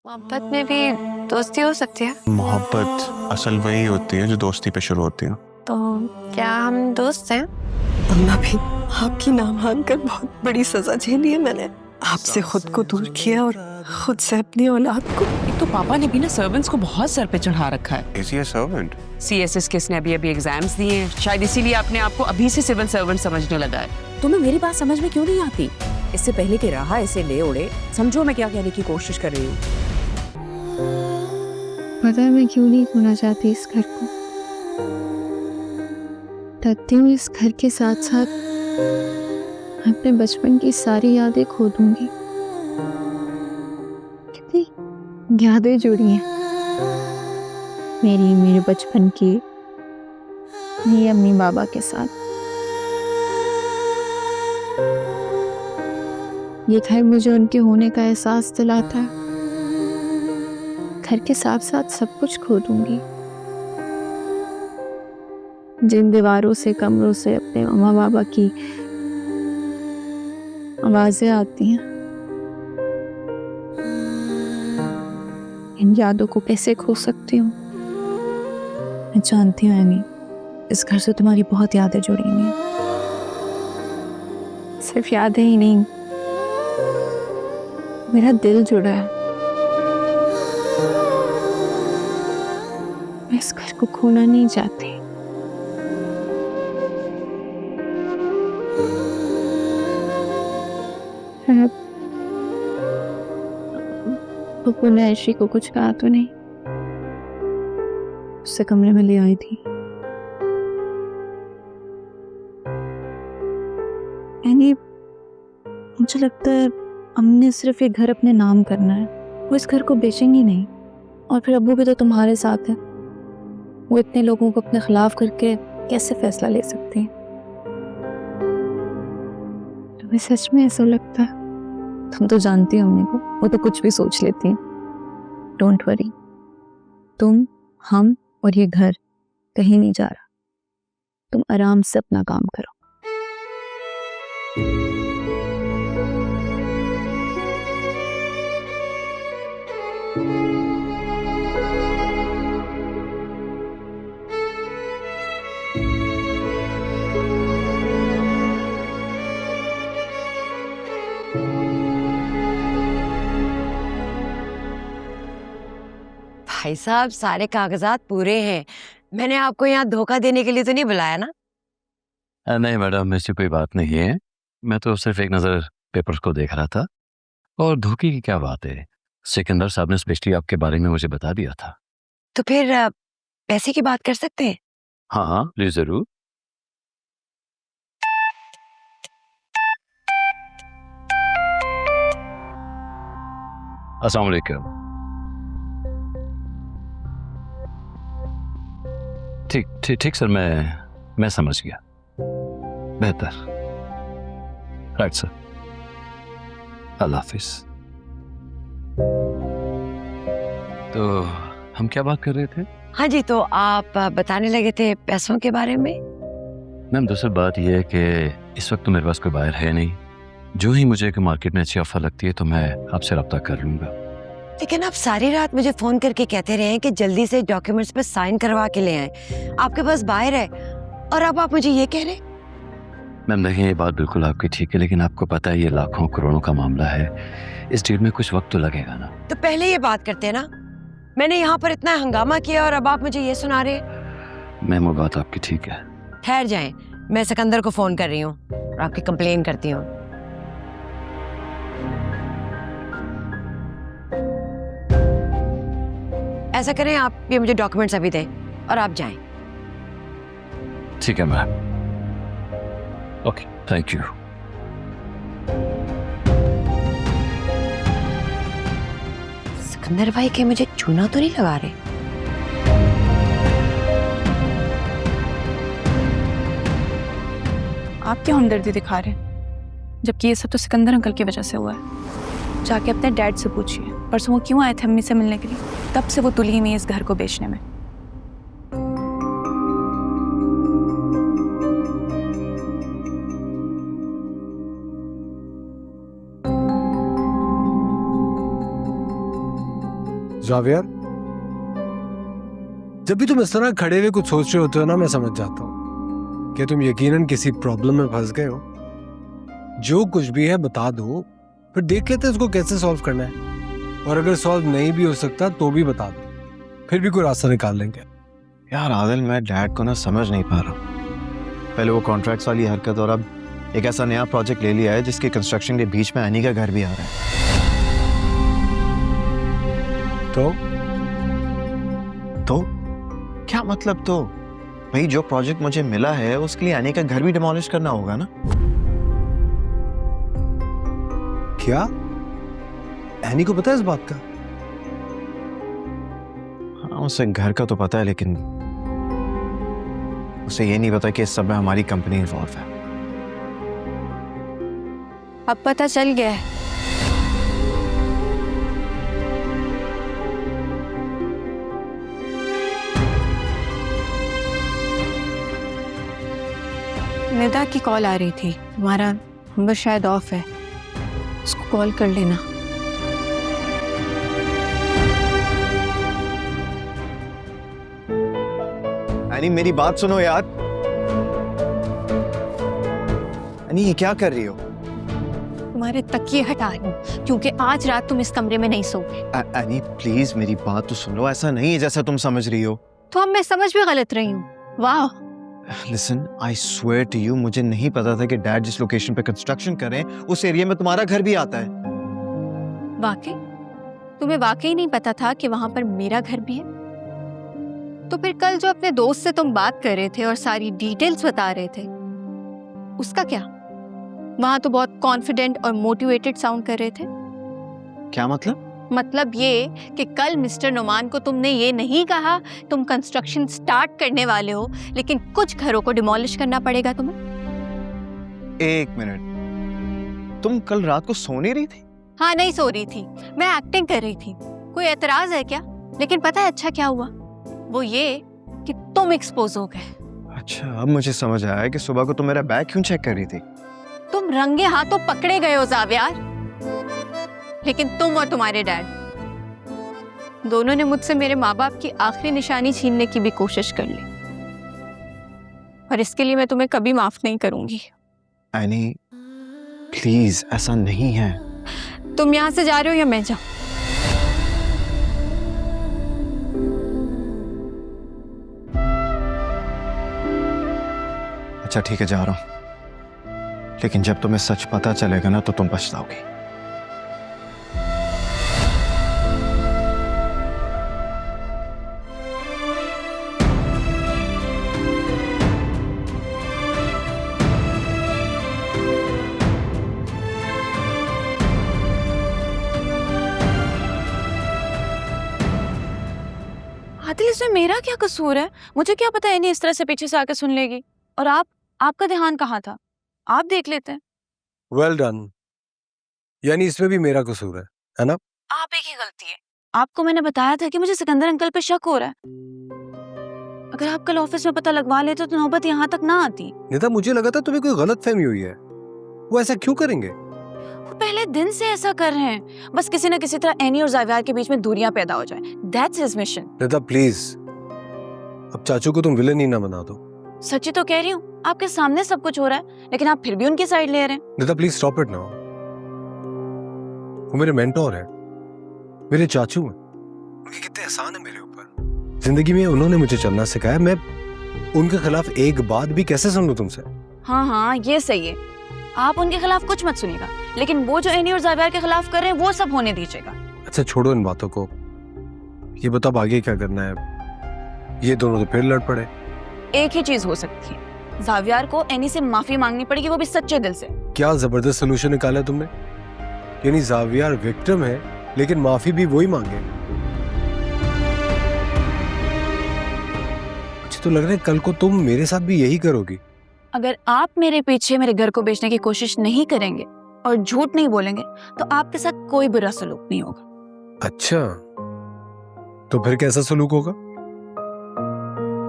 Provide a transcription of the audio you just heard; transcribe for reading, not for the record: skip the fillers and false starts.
मोहब्बत में भी दोस्ती हो सकती है। मोहब्बत असल वही होती है जो दोस्ती पे शुरू होती है। तो क्या हम दोस्त हैं? अम्मा भी आपकी ना मानकर बहुत बड़ी सजा झेली है मैंने। आपसे खुद को दूर किया और खुद से अपनी औलाद को। एक तो पापा ने भी ना सर्वेंट्स को बहुत सर पे चढ़ा रखा है। Is he a servant? CSS किसने अभी एग्जाम्स दिए हैं, शायद इसीलिए आपने आपको अभी से सिविल सर्वेंट समझने लगा है। तुम्हें मेरी बात समझ में क्यों नहीं आती? इससे पहले कि राहा इसे ले उड़े, समझो मैं क्या कहने की कोशिश कर रही हूँ। पता है मैं क्यों नहीं खोना चाहती इस घर को। डरती हूँ इस घर के साथ साथ अपने बचपन की सारी यादें खो दूंगी। कितनी यादें जुड़ी हैं मेरे बचपन की मेरी अम्मी बाबा के साथ। ये घर मुझे उनके होने का एहसास दिलाता है। घर के साथ साथ सब कुछ खो दूंगी। जिन दीवारों से कमरों से अपने अम्मा बाबा की आवाजें आती हैं, इन यादों को कैसे खो सकती हूँ? मैं जानती हूँ एमी, इस घर से तुम्हारी बहुत यादें जुड़ी हुई हैं। सिर्फ यादें ही नहीं, मेरा दिल जुड़ा है। मैं इस घर को खोना नहीं चाहती। पप्पू ने ऐशी को कुछ कहा तो नहीं? उससे कमरे में ले आई थी। यानी मुझे लगता है हमने सिर्फ ये घर अपने नाम करना है। वो इस घर को बेचेंगी नहीं। और फिर अब्बू भी तो तुम्हारे साथ है। वो इतने लोगों को अपने खिलाफ करके कैसे फैसला ले सकते हैं? तुम्हें सच में ऐसा लगता है? तुम तो जानती हो अम्मी को, वो तो कुछ भी सोच लेती है। डोंट वरी, तुम, हम और ये घर कहीं नहीं जा रहा। तुम आराम से अपना काम करो। भाई साहब, सारे कागजात पूरे हैं। मैंने आपको यहाँ धोखा देने के लिए तो नहीं बुलाया ना? नहीं मैडम, ऐसी कोई बात नहीं है। मैं तो सिर्फ एक नज़र पेपर्स को देख रहा था। और धोखे की क्या बात है, सिकंदर साहब ने स्पेशली आपके बारे में मुझे बता दिया था। तो फिर पैसे की बात कर सकते हैं? हाँ हाँ प्लीज जरूर। अस्सलाम वालेकुम। ठीक ठीक ठीक सर, मैं समझ गया। बेहतर। राइट सर, अल्लाह हाफिज। तो हम क्या बात कर रहे थे? हाँ जी, तो आप बताने लगे थे पैसों के बारे में। मैम दूसरी बात यह है कि इस वक्त तो मेरे पास कोई बायर है नहीं। जो ही मुझे मार्केट में अच्छी ऑफर लगती है तो मैं आपसे रब्ता कर लूंगा। लेकिन आप सारी रात मुझे फोन करके कहते रहे हैं कि जल्दी से डॉक्यूमेंट्स पे साइन करवा के ले आए। आपके पास बायर है और अब आप मुझे ये कह रहे हैं? मैम देखिए, ये बात बिल्कुल आपकी ठीक है, लेकिन आपको पता है ये लाखों करोड़ों का मामला है। इस डील में कुछ वक्त तो लगेगा ना। तो पहले ये बात करते हैं ना। मैंने यहाँ पर इतना हंगामा किया और अब आप मुझे ये सुना रहे हैं। मैम वो बात आपकी ठीक है। ठहर जाएं, मैं सिकंदर को फोन कर रही हूँ और आपकी कंप्लेन करती हूँ। ऐसा करें, आप ये मुझे डॉक्यूमेंट्स अभी दें और आप जाएं। ठीक है ma'am, okay thank you. Sikandar भाई के मुझे चूना तो नहीं लगा रहे? आप क्यों हमदर्दी दिखा रहे हैं? जबकि ये सब तो सिकंदर अंकल की वजह से हुआ है। जाके अपने डैड से पूछिए, परसों वो क्यों आए थे अम्मी से मिलने के लिए। तब से वो तुली हुई है इस घर को बेचने में। जावियर, जब भी तुम इस तरह खड़े हुए कुछ सोच रहे होते हो ना, मैं समझ जाता हूँ कि तुम यकीनन किसी प्रॉब्लम में फंस गए हो। जो कुछ भी है बता दो, फिर देख लेते हैं इसको कैसे सॉल्व करना है, और अगर सॉल्व नहीं भी हो सकता तो भी बता दो, फिर भी कोई रास्ता निकाल लेंगे। यार आदिल, मैं डैड को ना समझ नहीं पा रहा। पहले वो कॉन्ट्रैक्ट्स वाली हरकत, और अब एक ऐसा नया प्रोजेक्ट ले लिया है जिसके कंस्ट्रक्शन के बीच में एनी का घर भी आ रहा है। तो क्या मतलब? तो भाई जो प्रोजेक्ट मुझे मिला है उसके लिए एनी का घर भी डिमोलिश करना होगा ना? क्या एनी को पता है इस बात का? हाँ, उसे घर का तो पता है, लेकिन उसे ये नहीं पता कि इस सब में हमारी कंपनी इन्वॉल्व है। अब पता चल गया है। निदा की कॉल आ रही थी, तुम्हारा नंबर शायद ऑफ है, उसको कॉल कर लेना। एनी मेरी बात सुनो यार। एनी ये क्या कर रही हो? तुम्हारे तकिए हटा रही हूँ क्योंकि आज रात तुम इस कमरे में नहीं सोओगे। एनी प्लीज मेरी बात तो सुनो, ऐसा नहीं है जैसा तुम समझ रही हो। तो अब मैं समझ भी गलत रही हूँ। वाह। Listen, I swear to you, मुझे नहीं पता था कि डैड जिस लोकेशन पे कंस्ट्रक्शन कर रहे हैं उस एरिया में तुम्हारा घर भी आता है। वाकई? तुम्हें वाकई नहीं पता था कि वहां पर मेरा घर भी है? तो फिर कल जो अपने दोस्त से तुम बात कर रहे थे और सारी डिटेल्स बता रहे थे, उसका क्या? वहां तो बहुत कॉन्फिडेंट और मोटिवेटेड साउंड कर रहे थे। क्या मतलब? मतलब ये कि कल मिस्टर नुमान को तुमने ये नहीं कहा तुम कंस्ट्रक्शन स्टार्ट करने वाले हो, लेकिन कुछ घरों को डिमोलिश करना पड़ेगा तुम्हें। एक मिनट, तुम कल रात को सो नहीं रही थी? हाँ, नहीं सो रही थी, मैं एक्टिंग कर रही थी। कोई एतराज है क्या? लेकिन पता है अच्छा क्या हुआ? वो ये कि तुम एक्सपोज हो गए। अच्छा, अब मुझे समझ आया कि सुबह को तुम मेरा बैग क्यों चेक कर रही थी। तुम रंगे हाथों पकड़े गए हो जावियार, लेकिन तुम और तुम्हारे डैड दोनों ने मुझसे मेरे माँ बाप की आखिरी निशानी छीनने की भी कोशिश कर ली, और इसके लिए मैं तुम्हें कभी माफ नहीं करूंगी। एनी प्लीज, ऐसा नहीं है। तुम यहाँ से जा रहे हो या मैं जाऊं? अच्छा ठीक है, जा रहा हूं, लेकिन जब तुम्हें सच पता चलेगा ना तो तुम पछताओगी। आदिल, इसमें मेरा क्या कसूर है? मुझे क्या पता है नहीं इस तरह से पीछे से आके सुन लेगी। और आपका ध्यान कहाँ था? आप देख लेते हैं। Well done. यानी इसमें भी मेरा कसूर है ना? आप ही की गलती है। आपको मैंने बताया था कि मुझे सिकंदर अंकल पे शक हो रहा है। अगर आप कल ऑफिस में पता लगवा लेते तो नौबत यहाँ तक ना आती। निदा, मुझे लगा था तुम्हें कोई गलतफहमी हुई है। वो ऐसा क्यों करेंगे? वो पहले दिन से ऐसा कर रहे हैं, बस किसी न किसी तरह एनी और जावियार के बीच में दूरियां पैदा हो जाए। That's his mission. Nida please, अब चाचू को तुम विलन ही ना बना दो। सच्ची तो कह रही हूँ, आपके सामने सब कुछ हो रहा है, लेकिन आप फिर भी उनकी साइड ले रहे हैं। Nida please stop it now. वो मेरे मेंटोर है, मेरे चाचू हैं। उनके कितने एहसान है मेरे ऊपर। जिंदगी में उन्होंने मुझे चलना सिखाया। मैं उनके खिलाफ एक बात भी कैसे सुन लूं तुमसे? हाँ, ये सही है। आप उनके खिलाफ कुछ मत सुनिएगा, लेकिन वो जो एनी और जावियार के खिलाफ कर रहे हैं वो सब होने दीजिएगा। अच्छा छोड़ो इन बातों को, ये बताओ आगे क्या करना है? ये दोनों तो फिर लड़ पड़े। एक ही चीज हो सकती है, जावियार को एनी से माफी मांगनी पड़ेगी, वो भी सच्चे दिल से। क्या जबरदस्त सोल्यूशन निकाला तुमने। यानी जावियार विक्टिम है, लेकिन माफी भी वही मांगे। मुझे तो लग रहा है कल को तुम मेरे साथ भी यही करोगी। अगर आप मेरे पीछे मेरे घर को बेचने की कोशिश नहीं करेंगे और झूठ नहीं बोलेंगे तो आपके साथ कोई बुरा सलूक नहीं होगा। अच्छा, तो फिर कैसा सलूक होगा?